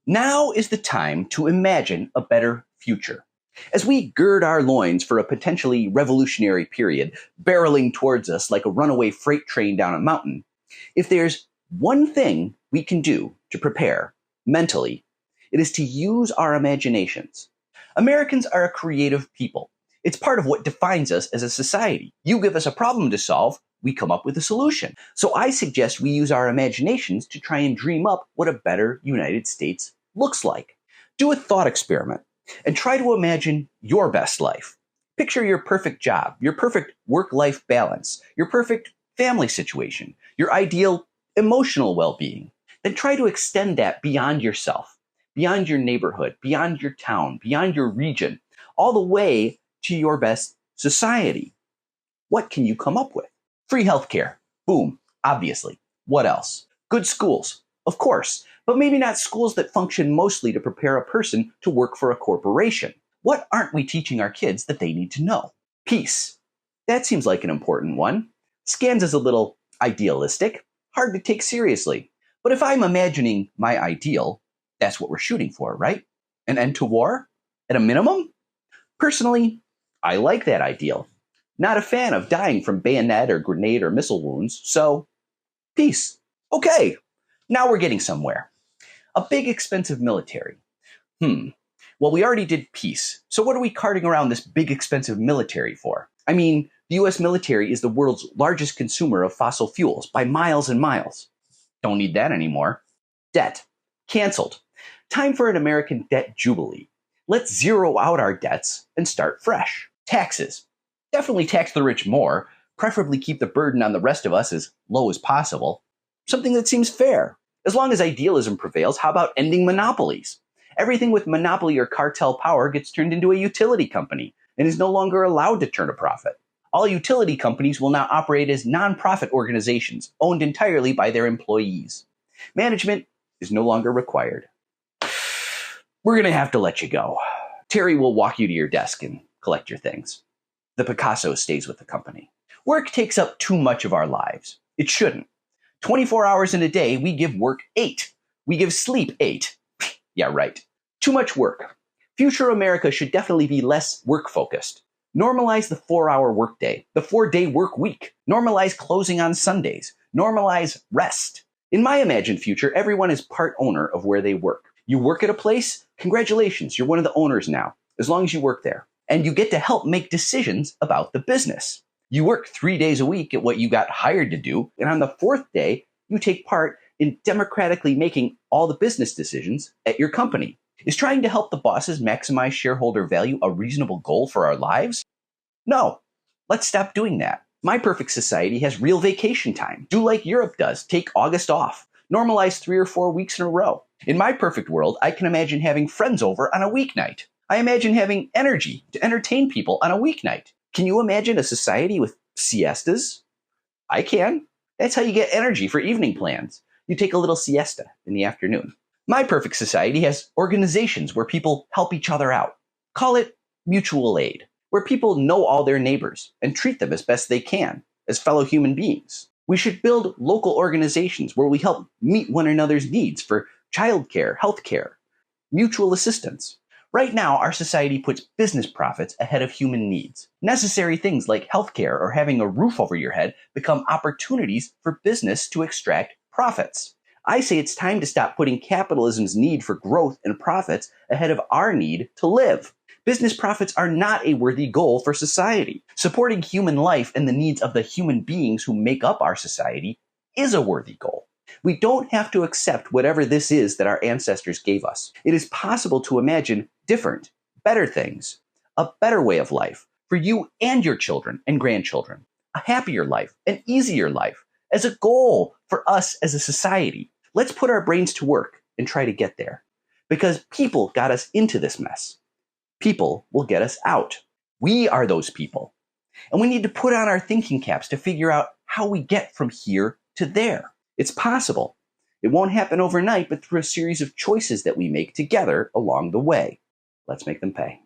Now is the time to imagine a better future. As we gird our loins for a potentially revolutionary period barreling towards us like a runaway freight train down a mountain, if there's one thing we can do to prepare mentally, it is to use our imaginations. Americans are a creative people. It's part of what defines us as a society. You give us a problem to solve, we come up with a solution. So I suggest we use our imaginations to try and dream up what a better United States looks like. Do a thought experiment and try to imagine your best life. Picture your perfect job, your perfect work-life balance, your perfect family situation, your ideal emotional well-being. Then try to extend that beyond yourself, beyond your neighborhood, beyond your town, beyond your region, all the way to your best society. What can you come up with? Free healthcare. Boom. Obviously. What else? Good schools. Of course. But maybe not schools that function mostly to prepare a person to work for a corporation. What aren't we teaching our kids that they need to know? Peace. That seems like an important one. Scans as a little idealistic, hard to take seriously. But if I'm imagining my ideal, that's what we're shooting for, right? An end to war? At a minimum? Personally, I like that ideal. Not a fan of dying from bayonet or grenade or missile wounds, so peace. Okay, now we're getting somewhere. A big expensive military. Well, we already did peace, so what are we carting around this big expensive military for? I mean, the US military is the world's largest consumer of fossil fuels by miles and miles. Don't need that anymore. Debt. Canceled. Time for an American debt jubilee. Let's zero out our debts and start fresh. Taxes. Definitely tax the rich more, preferably keep the burden on the rest of us as low as possible. Something that seems fair. As long as idealism prevails, how about ending monopolies? Everything with monopoly or cartel power gets turned into a utility company and is no longer allowed to turn a profit. All utility companies will now operate as nonprofit organizations owned entirely by their employees. Management is no longer required. We're going to have to let you go. Terry will walk you to your desk and collect your things. The Picasso stays with the company. Work takes up too much of our lives. It shouldn't. 24 hours in a day, we give work 8. We give sleep 8. Yeah, right. Too much work. Future America should definitely be less work-focused. Normalize the 4-hour workday, the 4-day work week. Normalize closing on Sundays. Normalize rest. In my imagined future, everyone is part owner of where they work. You work at a place? Congratulations, you're one of the owners now, as long as you work there. And you get to help make decisions about the business. You work 3 days a week at what you got hired to do, and on the 4th day, you take part in democratically making all the business decisions at your company. Is trying to help the bosses maximize shareholder value a reasonable goal for our lives? No. Let's stop doing that. My perfect society has real vacation time. Do like Europe does. Take August off. Normalize 3 or 4 weeks in a row. In my perfect world, I can imagine having friends over on a weeknight. I imagine having energy to entertain people on a weeknight. Can you imagine a society with siestas? I can. That's how you get energy for evening plans. You take a little siesta in the afternoon. My perfect society has organizations where people help each other out. Call it mutual aid, where people know all their neighbors and treat them as best they can, as fellow human beings. We should build local organizations where we help meet one another's needs for childcare, healthcare, mutual assistance. Right now, our society puts business profits ahead of human needs. Necessary things like healthcare or having a roof over your head become opportunities for business to extract profits. I say it's time to stop putting capitalism's need for growth and profits ahead of our need to live. Business profits are not a worthy goal for society. Supporting human life and the needs of the human beings who make up our society is a worthy goal. We don't have to accept whatever this is that our ancestors gave us. It is possible to imagine different, better things, a better way of life for you and your children and grandchildren, a happier life, an easier life, as a goal for us as a society. Let's put our brains to work and try to get there, because people got us into this mess. People will get us out. We are those people. And we need to put on our thinking caps to figure out how we get from here to there. It's possible. It won't happen overnight, but through a series of choices that we make together along the way. Let's make them pay.